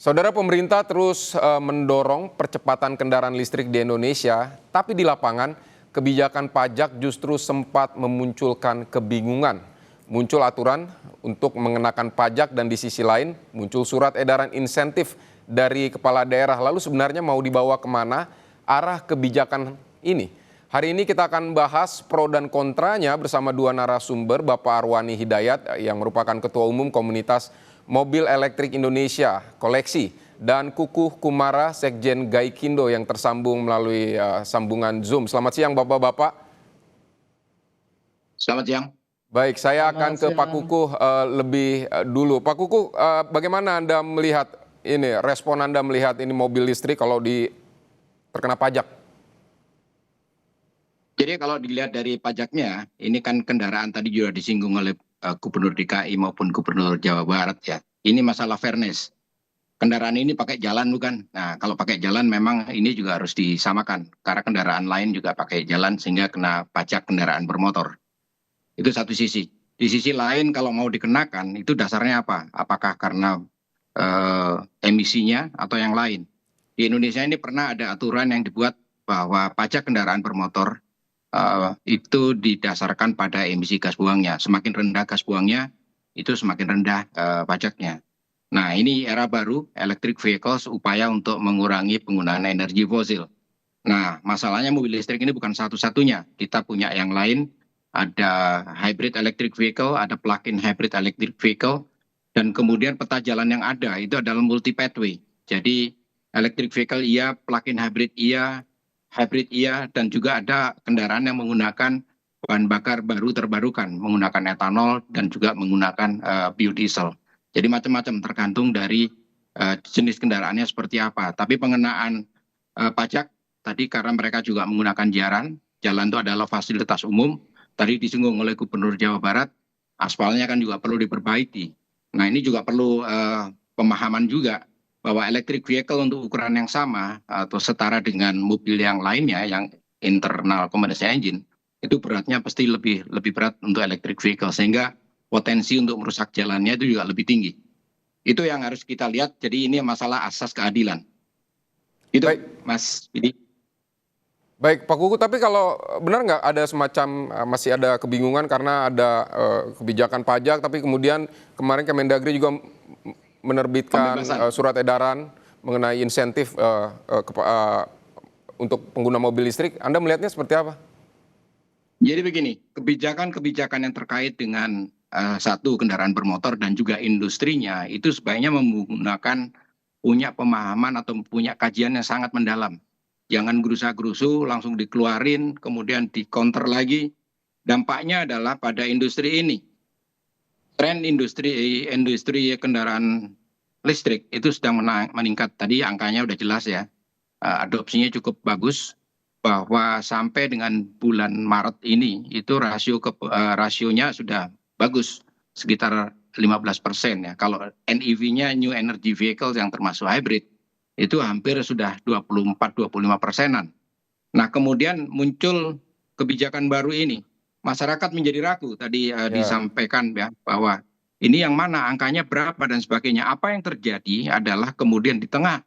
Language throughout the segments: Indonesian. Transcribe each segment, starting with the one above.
Saudara, pemerintah terus mendorong percepatan kendaraan listrik di Indonesia, tapi di lapangan kebijakan pajak justru sempat memunculkan kebingungan. Muncul aturan untuk mengenakan pajak dan di sisi lain muncul surat edaran insentif dari kepala daerah. Lalu sebenarnya mau dibawa kemana arah kebijakan ini? Hari ini kita akan bahas pro dan kontranya bersama dua narasumber, Bapak Arwani Hidayat yang merupakan Ketua Umum Komunitas Mobil Elektrik Indonesia Koleksi, dan Kukuh Kumara, Sekjen Gaikindo yang tersambung melalui sambungan Zoom. Selamat siang Bapak-Bapak. Selamat siang. Baik, saya akan ke Pak Kukuh lebih dulu. Pak Kukuh, bagaimana Anda melihat ini, respon Anda melihat ini mobil listrik kalau terkena pajak? Jadi kalau dilihat dari pajaknya, ini kan kendaraan tadi juga disinggung oleh Gubernur DKI maupun Gubernur Jawa Barat ya. Ini masalah fairness. Kendaraan ini pakai jalan bukan? Nah, kalau pakai jalan memang ini juga harus disamakan. Karena kendaraan lain juga pakai jalan sehingga kena pajak kendaraan bermotor. Itu satu sisi. Di sisi lain kalau mau dikenakan itu dasarnya apa? Apakah karena emisinya atau yang lain? Di Indonesia ini pernah ada aturan yang dibuat bahwa pajak kendaraan bermotor itu didasarkan pada emisi gas buangnya. Semakin rendah gas buangnya, itu semakin rendah pajaknya. Nah, ini era baru, electric vehicles, upaya untuk mengurangi penggunaan energi fosil. Nah, masalahnya mobil listrik ini bukan satu-satunya. Kita punya yang lain, ada hybrid electric vehicle, ada plug-in hybrid electric vehicle, dan kemudian peta jalan yang ada, itu adalah multi-pathway. Jadi, electric vehicle iya, plug-in hybrid iya, dan juga ada kendaraan yang menggunakan bahan bakar baru terbarukan, menggunakan etanol dan juga menggunakan biodiesel. Jadi macam-macam tergantung dari jenis kendaraannya seperti apa. Tapi pengenaan pajak tadi karena mereka juga menggunakan jalan itu adalah fasilitas umum. Tadi disinggung oleh Gubernur Jawa Barat, aspalnya kan juga perlu diperbaiki. Nah, ini juga perlu pemahaman juga bahwa electric vehicle untuk ukuran yang sama atau setara dengan mobil yang lainnya yang internal combustion engine itu beratnya pasti lebih berat untuk electric vehicle, sehingga potensi untuk merusak jalannya itu juga lebih tinggi. Itu yang harus kita lihat. Jadi ini masalah asas keadilan. Itu baik, Mas Bidi. Baik Pak Kukuh, tapi kalau benar nggak ada semacam masih ada kebingungan karena ada kebijakan pajak, tapi kemudian kemarin Kemendagri juga menerbitkan surat edaran mengenai insentif untuk pengguna mobil listrik. Anda melihatnya seperti apa? Jadi begini, kebijakan-kebijakan yang terkait dengan satu kendaraan bermotor dan juga industrinya itu sebaiknya menggunakan punya pemahaman atau punya kajian yang sangat mendalam. Jangan gerusa-gerusu langsung dikeluarin kemudian dikonter lagi. Dampaknya adalah pada industri ini. Tren industri kendaraan listrik itu sedang meningkat. Tadi angkanya udah jelas ya. Adopsinya cukup bagus, bahwa sampai dengan bulan Maret ini itu rasionya sudah bagus, sekitar 15% ya. Kalau NEV-nya, New Energy Vehicles yang termasuk hybrid, itu hampir sudah 24-25%-an. Nah, kemudian muncul kebijakan baru ini. Masyarakat menjadi ragu, tadi disampaikan ya, bahwa ini yang mana, angkanya berapa dan sebagainya. Apa yang terjadi adalah kemudian di tengah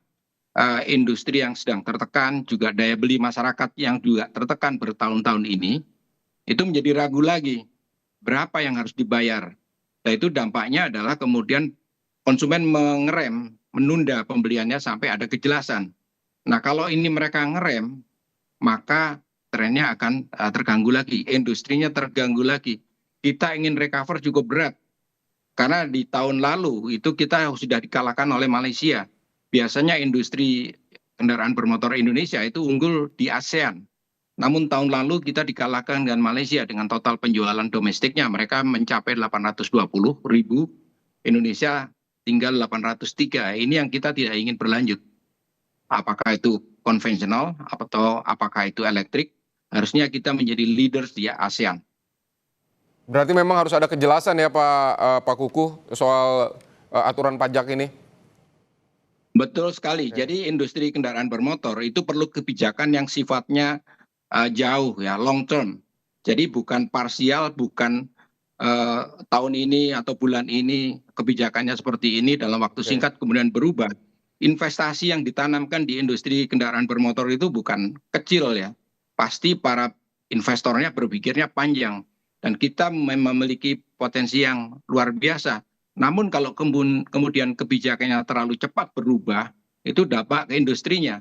industri yang sedang tertekan, juga daya beli masyarakat yang juga tertekan bertahun-tahun ini, itu menjadi ragu lagi berapa yang harus dibayar. Dan itu dampaknya adalah kemudian konsumen menunda pembeliannya sampai ada kejelasan. Nah, kalau ini mereka ngerem, maka trennya akan terganggu lagi, industrinya terganggu lagi. Kita ingin recover cukup berat, karena di tahun lalu itu kita sudah dikalahkan oleh Malaysia. Biasanya industri kendaraan bermotor Indonesia itu unggul di ASEAN. Namun tahun lalu kita dikalahkan dengan Malaysia dengan total penjualan domestiknya. Mereka mencapai 820.000, Indonesia tinggal 803. Ini yang kita tidak ingin berlanjut. Apakah itu konvensional atau apakah itu elektrik, harusnya kita menjadi leaders di ASEAN. Berarti memang harus ada kejelasan ya Pak Kukuh soal aturan pajak ini? Betul sekali. Jadi industri kendaraan bermotor itu perlu kebijakan yang sifatnya jauh ya, long term. Jadi bukan parsial, bukan tahun ini atau bulan ini kebijakannya seperti ini dalam waktu singkat kemudian berubah. investasi yang ditanamkan di industri kendaraan bermotor itu bukan kecil ya. Pasti para investornya berpikirnya panjang dan kita memiliki potensi yang luar biasa. Namun kalau kemudian kebijakannya terlalu cepat berubah, itu dampak ke industrinya.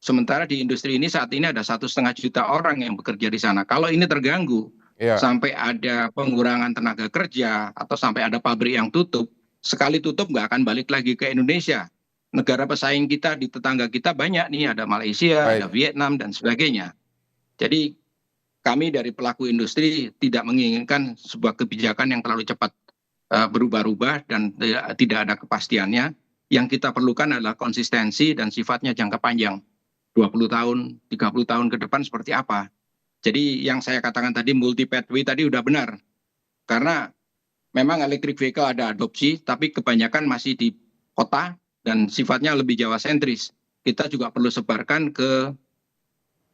Sementara di industri ini saat ini ada 1,5 juta orang yang bekerja di sana. Kalau ini terganggu, Ya, sampai ada pengurangan tenaga kerja atau sampai ada pabrik yang tutup, sekali tutup nggak akan balik lagi ke Indonesia. Negara pesaing kita di tetangga kita banyak nih, ada Malaysia, ada baik. Vietnam, dan sebagainya. Jadi kami dari pelaku industri tidak menginginkan sebuah kebijakan yang terlalu cepat berubah-ubah dan tidak ada kepastiannya. Yang kita perlukan adalah konsistensi dan sifatnya jangka panjang. 20 tahun, 30 tahun ke depan seperti apa. Jadi yang saya katakan tadi multi pathway tadi udah benar. Karena memang electric vehicle ada adopsi, tapi kebanyakan masih di kota dan sifatnya lebih Jawa sentris. Kita juga perlu sebarkan ke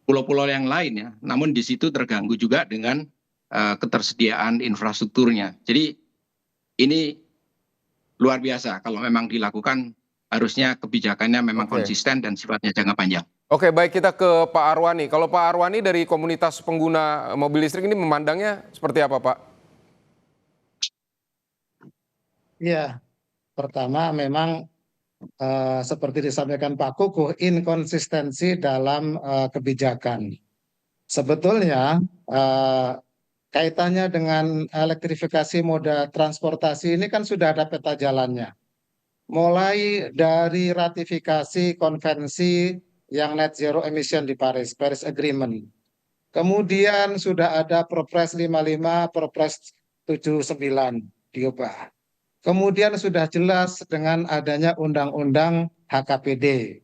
pulau-pulau yang lain ya. Namun di situ terganggu juga dengan ketersediaan infrastrukturnya. Jadi ini luar biasa kalau memang dilakukan, harusnya kebijakannya memang Oke. konsisten dan sifatnya jangka panjang. Oke, baik, kita ke Pak Arwani. Kalau Pak Arwani dari komunitas pengguna mobil listrik ini memandangnya seperti apa, Pak? Ya, pertama memang seperti disampaikan Pak Kukuh, inkonsistensi dalam kebijakan. Sebetulnya kaitannya dengan elektrifikasi moda transportasi ini kan sudah ada peta jalannya. Mulai dari ratifikasi konvensi yang net zero emission di Paris, Paris Agreement. Kemudian sudah ada Perpres 55, Perpres 79 diubah. Kemudian sudah jelas dengan adanya Undang-Undang HKPD,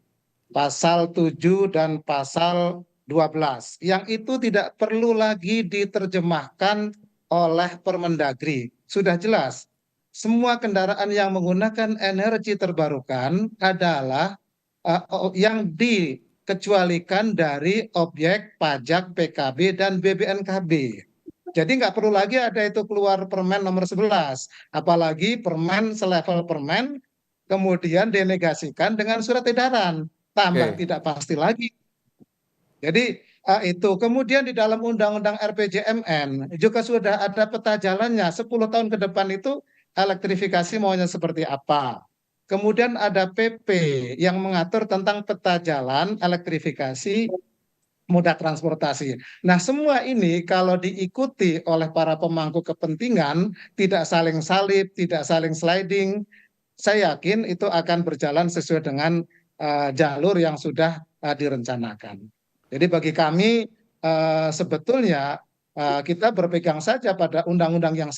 pasal 7 dan pasal 12, yang itu tidak perlu lagi diterjemahkan oleh Permendagri. Sudah jelas, semua kendaraan yang menggunakan energi terbarukan adalah yang dikecualikan dari objek pajak PKB dan BBNKB. Jadi nggak perlu lagi ada itu keluar Permen nomor 11. Apalagi permen selevel permen kemudian denegasikan dengan surat edaran. Tambah Oke, tidak pasti lagi. Jadi itu. Kemudian di dalam Undang-Undang RPJMN juga sudah ada peta jalannya. 10 tahun ke depan itu elektrifikasi maunya seperti apa. Kemudian ada PP yang mengatur tentang peta jalan elektrifikasi moda transportasi. Nah, semua ini kalau diikuti oleh para pemangku kepentingan, tidak saling salib, tidak saling sliding, saya yakin itu akan berjalan sesuai dengan jalur yang sudah direncanakan. Jadi bagi kami sebetulnya kita berpegang saja pada undang-undang yang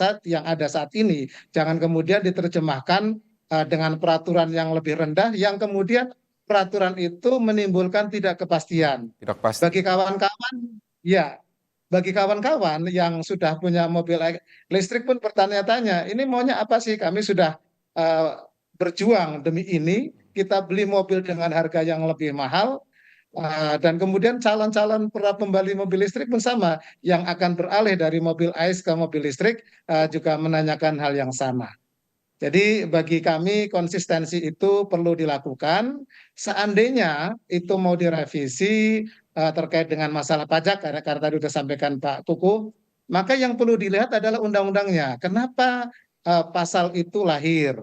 ada saat ini. Jangan kemudian diterjemahkan dengan peraturan yang lebih rendah, yang kemudian peraturan itu menimbulkan tidak kepastian. tidak pasti. Bagi kawan-kawan, ya, bagi kawan-kawan yang sudah punya mobil listrik pun bertanya-tanya, ini maunya apa sih? Kami sudah eh, berjuang demi ini, kita beli mobil dengan harga yang lebih mahal, dan kemudian calon-calon para pembeli mobil listrik pun sama, yang akan beralih dari mobil ICE ke mobil listrik juga menanyakan hal yang sama. Jadi bagi kami konsistensi itu perlu dilakukan. Seandainya itu mau direvisi terkait dengan masalah pajak, karena tadi sudah sampaikan Pak Kuku, maka yang perlu dilihat adalah undang-undangnya. Kenapa pasal itu lahir?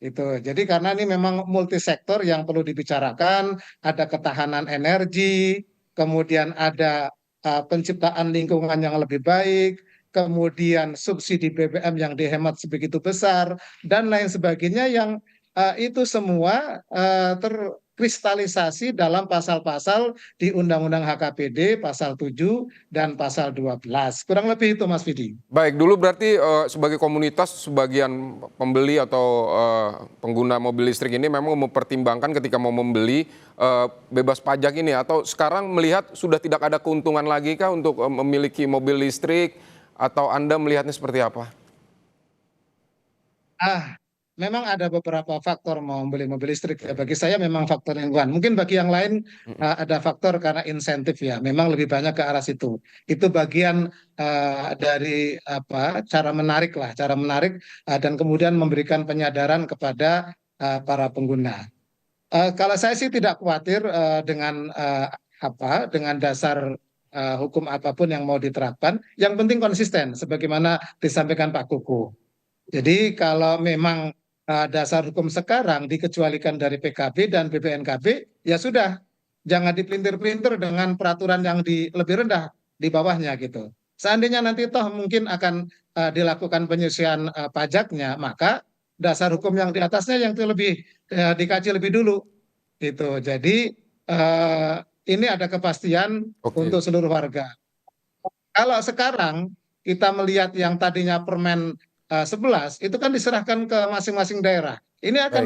Itu. Jadi karena ini memang multisektor yang perlu dibicarakan, ada ketahanan energi, kemudian ada penciptaan lingkungan yang lebih baik, kemudian subsidi BBM yang dihemat sebegitu besar, dan lain sebagainya yang itu semua terkristalisasi dalam pasal-pasal di Undang-Undang HKPD pasal 7 dan pasal 12. Kurang lebih itu Mas Vidi. Baik, dulu berarti sebagai komunitas, sebagian pembeli atau pengguna mobil listrik ini memang mempertimbangkan ketika mau membeli bebas pajak ini, atau sekarang melihat sudah tidak ada keuntungan lagi kah untuk memiliki mobil listrik, atau Anda melihatnya seperti apa? Ah, memang ada beberapa faktor mau membeli mobil listrik ya. Bagi saya memang faktor lingkungan. Mungkin bagi yang lain ada faktor karena insentif ya. Memang lebih banyak ke arah situ. Itu bagian dari apa cara menarik lah, dan kemudian memberikan penyadaran kepada para pengguna. Kalau saya sih tidak khawatir dengan dengan dasar hukum apapun yang mau diterapkan. Yang penting konsisten, sebagaimana disampaikan Pak Kuku. Jadi kalau memang dasar hukum sekarang dikecualikan dari PKB dan BPNKB, ya sudah, jangan dipelintir-pelintir dengan peraturan yang lebih rendah di bawahnya gitu. Seandainya nanti toh mungkin akan dilakukan penyelesaian pajaknya, maka dasar hukum yang di atasnya yang itu lebih dikaji lebih dulu gitu. Jadi ini ada kepastian Oke. untuk seluruh warga. Kalau sekarang kita melihat yang tadinya Permen 11 itu kan diserahkan ke masing-masing daerah. Ini Baik. akan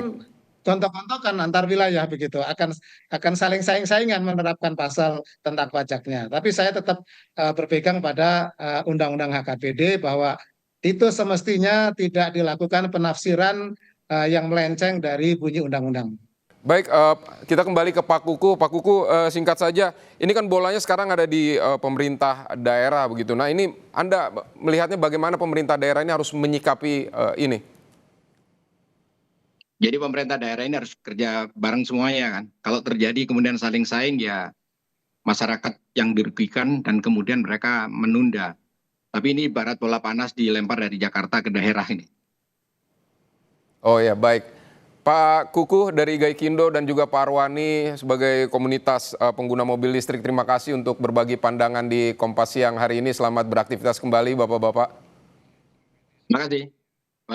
gontok-gontokan antar wilayah begitu, akan saling saing-saingan menerapkan pasal tentang pajaknya. Tapi saya tetap berpegang pada Undang-Undang HKBD bahwa itu semestinya tidak dilakukan penafsiran yang melenceng dari bunyi undang-undang. Baik, kita kembali ke Pak Kuku. Pak Kuku, singkat saja, ini kan bolanya sekarang ada di pemerintah daerah begitu. Nah, ini Anda melihatnya bagaimana pemerintah daerah ini harus menyikapi ini? Jadi pemerintah daerah ini harus kerja bareng semuanya kan. Kalau terjadi kemudian saling saing ya masyarakat yang dirugikan dan kemudian mereka menunda. Tapi ini ibarat bola panas dilempar dari Jakarta ke daerah ini. Oh ya, baik. Pak Kuku dari Gaikindo dan juga Pak Arwani sebagai komunitas pengguna mobil listrik, terima kasih untuk berbagi pandangan di Kompas Siang hari ini. Selamat beraktivitas kembali, Bapak-Bapak. Terima kasih.